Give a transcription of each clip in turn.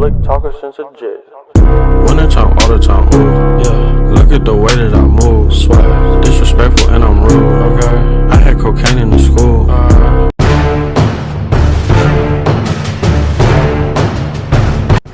slick talker since a jet. Winter time, all the time, ooh, yeah. Look at the way that I move, swag, disrespectful and I'm rude, okay. I had cocaine in the school.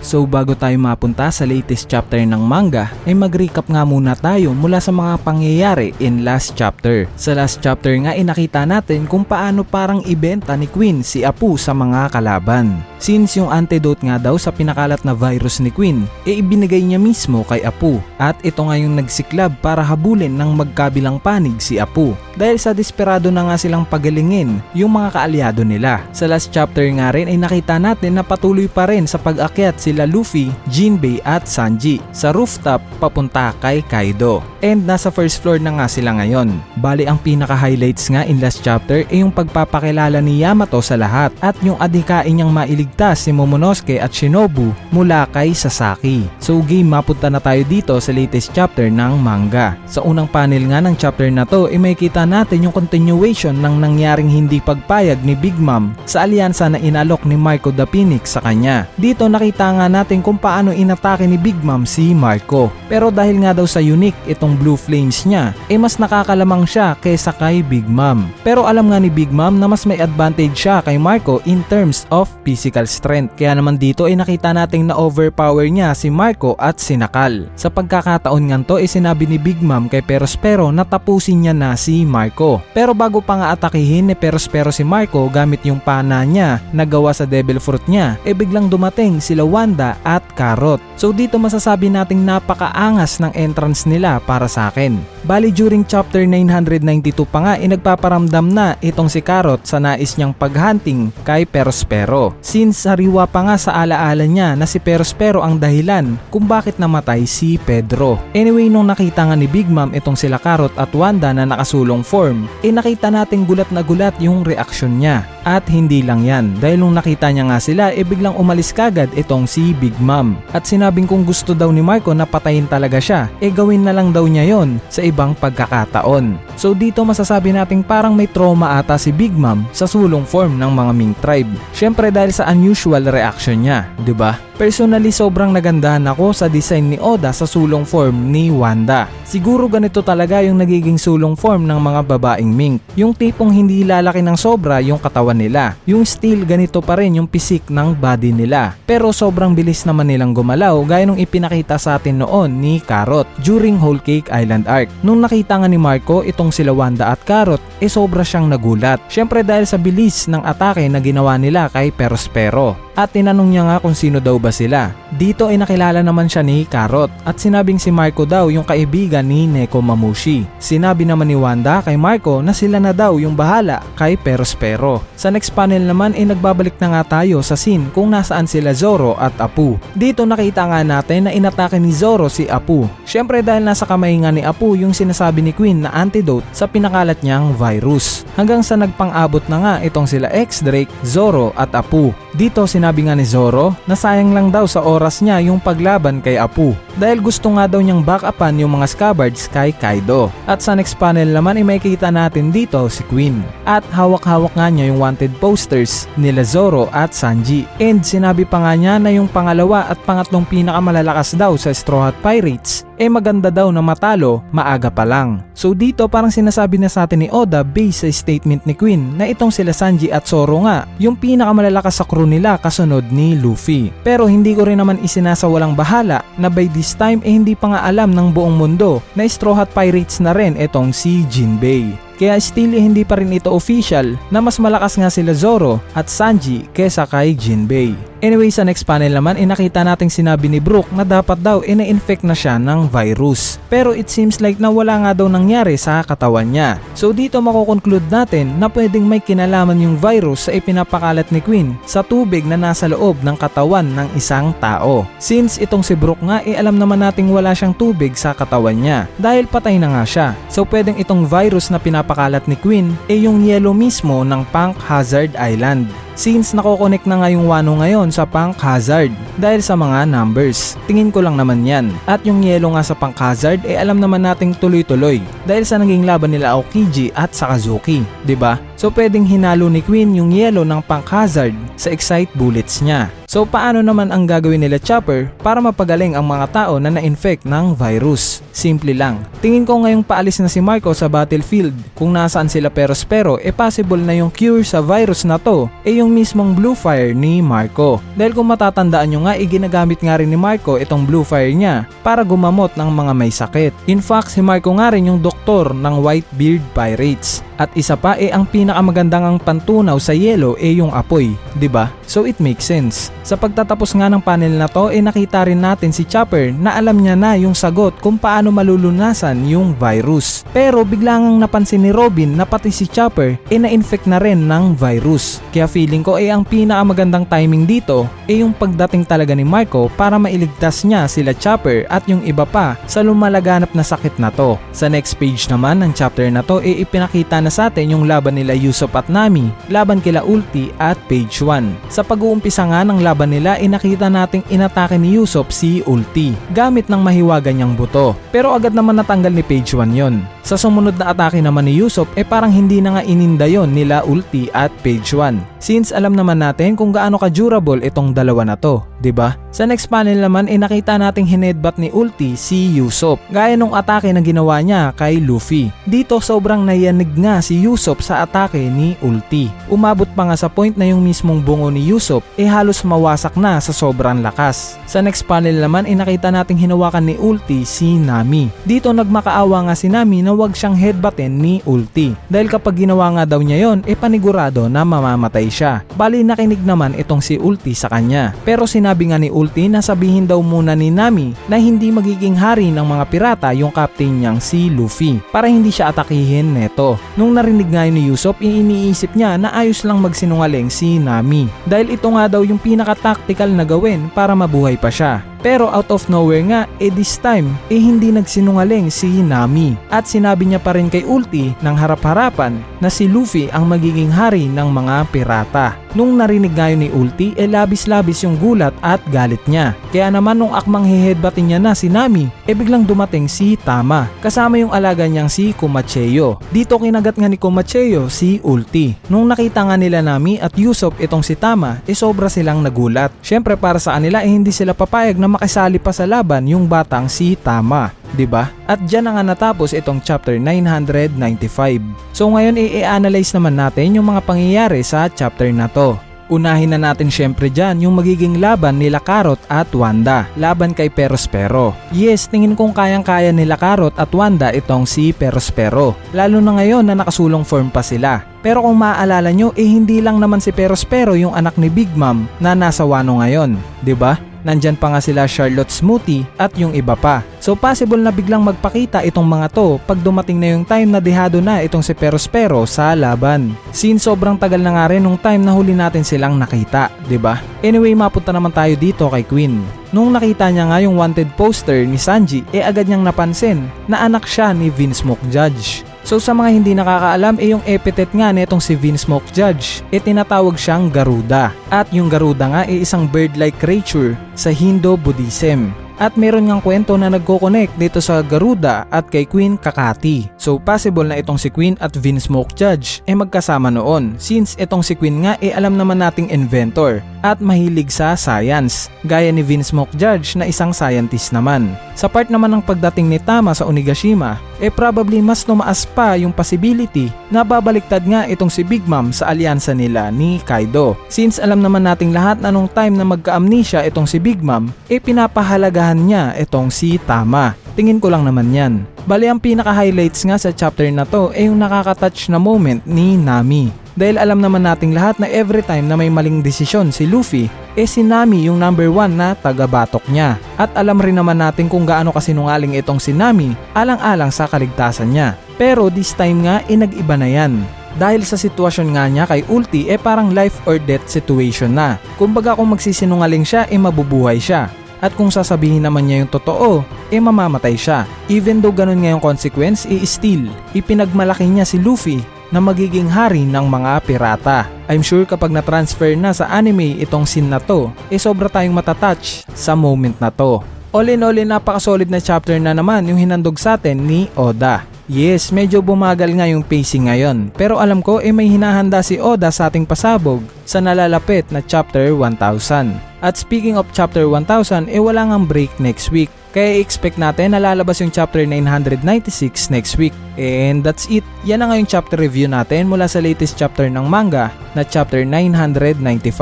So bago tayo mapunta sa latest chapter ng manga, ay mag-recap nga muna tayo mula sa mga pangyayari in last chapter. Sa last chapter nga ay nakita natin kung paano parang ibenta ni Queen si Apu sa mga kalaban. Since yung antidote nga daw sa pinakalat na virus ni Queen, e ibinigay niya mismo kay Apu. At ito nga yung nagsiklab para habulin ng magkabilang panig si Apu. Dahil sa desperado na nga silang pagalingin yung mga kaalyado nila. Sa last chapter nga rin ay nakita natin na patuloy pa rin sa pag-akyat sila Luffy, Jinbei at Sanji sa rooftop papunta kay Kaido. And nasa first floor na nga sila ngayon. Bali ang pinaka-highlights nga in last chapter ay yung pagpapakilala ni Yamato sa lahat at yung adhikain niyang mailigtas si Momonosuke at Shinobu mula kay Sasaki. So game, mapunta na tayo dito sa latest chapter ng manga. Sa unang panel nga ng chapter na to ay makikita natin yung continuation ng nangyaring hindi pagpayag ni Big Mom sa alyansa na inalok ni Marco the Phoenix sa kanya. Dito nakita nga natin kung paano inatake ni Big Mom si Marco. Pero dahil nga daw sa unique itong blue flames niya, mas nakakalamang siya kaysa kay Big Mom. Pero alam nga ni Big Mom na mas may advantage siya kay Marco in terms of physical strength. Kaya naman dito ay nakita natin na overpower niya si Marco at si Nakal. Sa pagkakataon nga to ay sinabi ni Big Mom kay Perospero na tapusin niya na si Marco. Pero bago pa nga atakihin ni Perospero si Marco gamit yung pana niya na gawa sa devil fruit niya, biglang dumating sila Wanda at Carrot. So dito masasabi nating napakaangas ng entrance nila para sa akin. Bali during chapter 992 pa nga nagpaparamdam na itong si Carrot sa nais niyang paghunting kay Perospero. Since sariwa pa nga sa alaala niya na si Perospero ang dahilan kung bakit namatay si Pedro. Anyway, nung nakita nga ni Big Mom itong sila Carrot at Wanda na nakasulong form, nakita nating gulat na gulat yung reaksyon niya. At hindi lang yan, dahil nung nakita niya nga sila biglang umalis kagad itong si Big Mom. At sinabing kung gusto daw ni Marco na patayin talaga siya, gawin na lang daw niya yon sa ibang pagkakataon. So dito masasabi nating parang may trauma ata si Big Mom sa sulong form ng mga Ming tribe. Syempre dahil sa unusual reaction niya, 'di ba? Personally sobrang nagandahan ako sa design ni Oda sa sulong form ni Wanda. Siguro ganito talaga yung nagiging sulong form ng mga babaeng mink. Yung tipong hindi lalaki ng sobra yung katawan nila. Yung still ganito pa rin yung pisik ng body nila. Pero sobrang bilis naman nilang gumalaw gaya nung ipinakita sa atin noon ni Carrot during Whole Cake Island arc. Nung nakita nga ni Marco itong sila Wanda at Carrot, sobra siyang nagulat. Syempre dahil sa bilis ng atake na ginawa nila kay Perospero. At tinanong niya nga kung sino daw ba sila. Dito nakilala naman siya ni Carrot at sinabing si Marco daw yung kaibigan ni Nekomamushi. Sinabi naman ni Wanda kay Marco na sila na daw yung bahala kay Perospero. Sa next panel naman nagbabalik na nga tayo sa scene kung nasaan sila Zoro at Apu. Dito nakita nga natin na inatake ni Zoro si Apu. Syempre dahil nasa kamay nga ni Apu yung sinasabi ni Queen na antidote sa pinakalat niyang virus. Hanggang sa nagpang-abot na nga itong sila X-Drake, Zoro at Apu. Dito sinabi nga ni Zoro na sayang lang daw sa oras niya yung paglaban kay Apu dahil gusto nga daw niyang back-upan yung mga scabbards kay Kaido. At sa next panel naman makikita natin dito si Queen at hawak-hawak nga niya yung wanted posters nila Zoro at Sanji. And sinabi pa nga niya na yung pangalawa at pangatlong pinakamalalakas daw sa Straw Hat Pirates maganda daw na matalo maaga pa lang. So dito parang sinasabi na sa atin ni Oda based sa statement ni Queen na itong sila Sanji at Zoro nga yung pinakamalalakas sa crew nila kasunod ni Luffy. Pero hindi ko rin naman isinasawalang bahala na by this time hindi pa nga alam ng buong mundo na Straw Hat Pirates na rin itong si Jinbei. Kaya still hindi pa rin ito official na mas malakas nga sila Zoro at Sanji kesa kay Jinbei. Anyway, sa next panel naman nakita nating sinabi ni Brook na dapat daw na-infect na siya ng virus. Pero it seems like na wala nga daw nangyari sa katawan niya. So dito makukonclude natin na pwedeng may kinalaman yung virus sa ipinapakalat ni Queen sa tubig na nasa loob ng katawan ng isang tao. Since itong si Brook nga alam naman nating wala siyang tubig sa katawan niya dahil patay na nga siya. So pwedeng itong virus na pinapakalat ni Queen yung yellow mismo ng Punk Hazard Island. since nakokonek na nga yung Wano ngayon sa Punk Hazard dahil sa mga numbers. Tingin ko lang naman yan. At yung yellow nga sa Punk Hazard alam naman nating tuloy-tuloy dahil sa naging laban nila Aokiji at Sakazuki, 'di ba? So pwedeng hinalo ni Queen yung yellow ng Punk Hazard sa Excite Bullets niya. So paano naman ang gagawin nila Chopper para mapagaling ang mga tao na na-infect ng virus? Simple lang. Tingin ko ngayong paalis na si Marco sa battlefield, kung nasaan sila Perospero possible na yung cure sa virus na to yung mismong Blue Fire ni Marco. Dahil kung matatandaan nyo nga ginagamit nga rin ni Marco itong Blue Fire niya para gumamot ng mga may sakit. In fact si Marco nga rin yung doktor ng Whitebeard Pirates. At isa pa ang pinakamagandang ang pantunaw sa yellow yung apoy, 'di ba? So it makes sense. Sa pagtatapos nga ng panel na to nakita rin natin si Chopper na alam niya na yung sagot kung paano malulunasan yung virus. Pero bigla ngang napansin ni Robin na pati si Chopper na-infect na rin ng virus. Kaya feeling ko ang pinakamagandang timing dito yung pagdating talaga ni Marco para mailigtas niya sila Chopper at yung iba pa sa lumalaganap na sakit na to. Sa next page naman ng chapter na to ipinakita na sa atin yung laban nila Usopp at Nami laban kila Ulti at Page 1. Sa pag-uumpisa nga ng laban nila nakita nating inatake ni Usopp si Ulti gamit ng mahiwagan niyang buto. Pero agad naman natanggal ni Page 1 yon. Sa sumunod na atake naman ni Usopp parang hindi na nga ininda yon nila Ulti at Page 1. Since alam naman natin kung gaano ka-durable itong dalawa na to, 'di ba? Sa next panel naman nakita nating hinedbat ni Ulti si Usopp gaya nung atake na ginawa niya kay Luffy. Dito sobrang nayanig nga si Usopp sa atake ni Ulti. Umabot pa nga sa point na yung mismong bungo ni Usopp halos mawasak na sa sobrang lakas. Sa next panel naman nakita nating hinawakan ni Ulti si Nami. Dito nagmakaawa nga si Nami na wag siyang headbuttin ni Ulti dahil kapag ginawa nga daw niya yon panigurado na mamamatay siya. Bali nakinig naman itong si Ulti sa kanya. Pero sinabi nga ni Ulti na sabihin daw muna ni Nami na hindi magiging hari ng mga pirata yung captain niyang si Luffy para hindi siya atakihin neto. Nung narinig nga ni Usopp iniisip niya na ayos lang magsinungaling si Nami dahil ito nga daw yung pinaka-tactical na gawin para mabuhay pa siya. Pero out of nowhere nga this time hindi nagsinungaling si Nami at sinabi niya pa rin kay Ulti ng harap-harapan na si Luffy ang magiging hari ng mga pirata. Nung narinig nga yun ni Ulti labis-labis yung gulat at galit niya. Kaya naman nung akmang hihedbatin niya na si Nami biglang dumating si Tama kasama yung alaga niyang si Kumacheyo. Dito kinagat nga ni Kumacheyo si Ulti. Nung nakita nga nila Nami at Usopp itong si Tama sobra silang nagulat. Syempre para sa kanila hindi sila papayag na makisali pa sa laban yung batang si Tama, 'di ba? At diyan na nga natapos itong chapter 995. So ngayon i-analyze naman natin yung mga pangyayari sa chapter na to. Unahin na natin syempre dyan yung magiging laban nila Carrot at Wanda laban kay Perospero. Yes, tingin kong kayang-kaya nila Carrot at Wanda itong si Perospero, lalo na ngayon na nakasulong form pa sila. Pero kung maaalala nyo hindi lang naman si Perospero yung anak ni Big Mom na nasa Wano ngayon, 'di ba? Nandyan pa nga sila Charlotte Smoothie at yung iba pa. So possible na biglang magpakita itong mga to pag dumating na yung time na dehado na itong si Perospero sa laban. Since sobrang tagal na nga rin nung time na huli natin silang nakita, 'di ba? Anyway, mapunta naman tayo dito kay Queen. Nung nakita niya nga yung wanted poster ni Sanji agad niyang napansin na anak siya ni Vince Smoke Judge. So sa mga hindi nakakaalam yung epithet nga nitong si Vince Smoke Judge tinatawag siyang Garuda. At yung Garuda nga isang bird-like creature sa Hindu-Buddhism. At meron ngang kwento na nagko-connect dito sa Garuda at kay Queen Kakati. So possible na itong si Queen at Vince Smoke Judge magkasama noon, since itong si Queen nga alam naman nating inventor at mahilig sa science, gaya ni Vince Smoke Judge na isang scientist naman. Sa part naman ng pagdating ni Tama sa Onigashima probably mas tumaas pa yung possibility na babaliktad nga itong si Big Mom sa alyansa nila ni Kaido. Since alam naman nating lahat na nung time na magka-amnesia itong si Big Mom pinapahalagahan niya itong si Tama. Tingin ko lang naman yan. Bali ang pinaka-highlights nga sa chapter na to yung nakaka-touch na moment ni Nami. Dahil alam naman nating lahat na every time na may maling desisyon si Luffy si Nami yung number 1 na taga-batok niya. At alam rin naman natin kung gaano kasinungaling itong si Nami alang-alang sa kaligtasan niya. Pero this time nga nag-iba na yan. Dahil sa sitwasyon nga niya kay Ulti parang life or death situation na. Kumbaga kung magsisinungaling siya mabubuhay siya. At kung sasabihin naman niya yung totoo, mamamatay siya. Even though ganun nga yung consequence, still, ipinagmalaki niya si Luffy na magiging hari ng mga pirata. I'm sure kapag na-transfer na sa anime itong scene na to, sobra tayong matatouch sa moment na to. All in all, napaka-solid na chapter na naman yung hinandog sa atin ni Oda. Yes, medyo bumagal nga yung pacing ngayon, pero alam ko may hinahanda si Oda sa ating pasabog sa nalalapit na chapter 1000. At speaking of chapter 1000, wala ngang break next week. Kaya expect natin na lalabas yung chapter 996 next week. And that's it. Yan na nga yung chapter review natin mula sa latest chapter ng manga na chapter 995.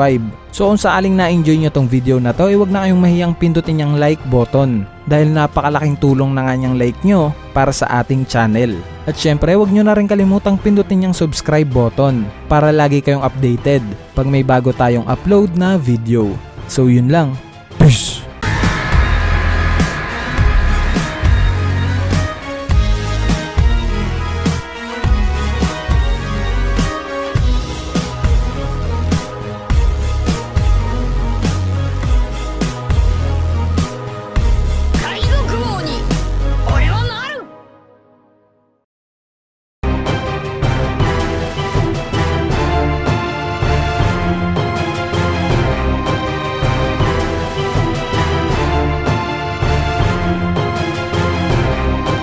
So kung saaling na-enjoy nyo tong video na to, huwag na kayong mahiyang pindutin yung like button dahil napakalaking tulong na nga niyang like nyo para sa ating channel. At syempre, huwag nyo na rin kalimutang pindutin yung subscribe button para lagi kayong updated pag may bago tayong upload na video. So yun lang.